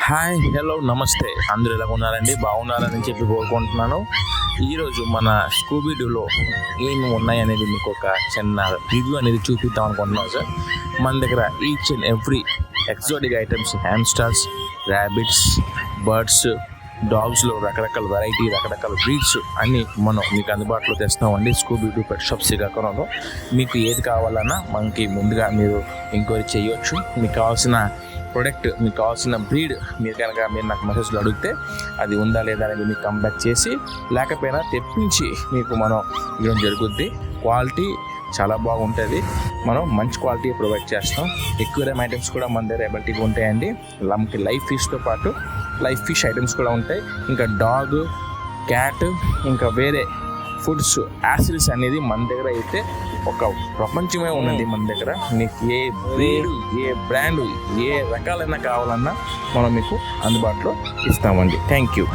Hi, hello, నమస్తే. అందరూ ఎలా ఉన్నారండి? బాగున్నారని చెప్పి కోరుకుంటున్నాను. ఈరోజు మన స్కూబీడూలో ఏమి ఉన్నాయనేది మీకు ఒక చిన్న రివ్యూ అనేది చూపిద్దాం అనుకుంటున్నాం సార్. మన దగ్గర each and every exotic items, hamsters, rabbits, birds, డాగ్స్లో రకరకాల వెరైటీ, రకరకాల బ్రీడ్స్ అన్నీ మనం మీకు అందుబాటులో తెస్తామండి. స్కూబీడూ పెట్ షాప్ శ్రీకాకుళంలో. మీకు ఏది కావాలన్నా మనకి ముందుగా మీరు ఎంక్వైరీ చేయవచ్చు. మీకు కావాల్సిన ప్రోడక్ట్, మీకు కావాల్సిన బ్రీడ్ మీరు నాకు మెసేజ్లో అడిగితే అది ఉందా లేదా అనేది మీకు కంబ్యాక్ చేసి, లేకపోయినా తెప్పించి మీకు మనం ఇవ్వడం జరుగుద్ది. క్వాలిటీ చాలా బాగుంటుంది. మనం మంచి క్వాలిటీ ప్రొవైడ్ చేస్తాం. ఎక్వేరియం ఐటమ్స్ కూడా మన దగ్గర అవైలబిలిటీగా ఉంటాయండి. మనకి లైవ్ ఫిష్తో పాటు లైవ్ ఫిష్ ఐటమ్స్ కూడా ఉంటాయి. ఇంకా డాగ్, క్యాట్, ఇంకా వేరే ఫుడ్స్, యాసిడ్స్ అనేది మన దగ్గర అయితే ఒక ప్రపంచమే ఉన్నది. మన దగ్గర మీకు ఏ బ్రీడ్, ఏ బ్రాండ్, ఏ రకాలైనా కావాలన్నా మనం మీకు అందుబాటులో ఇస్తామండి. Thank you.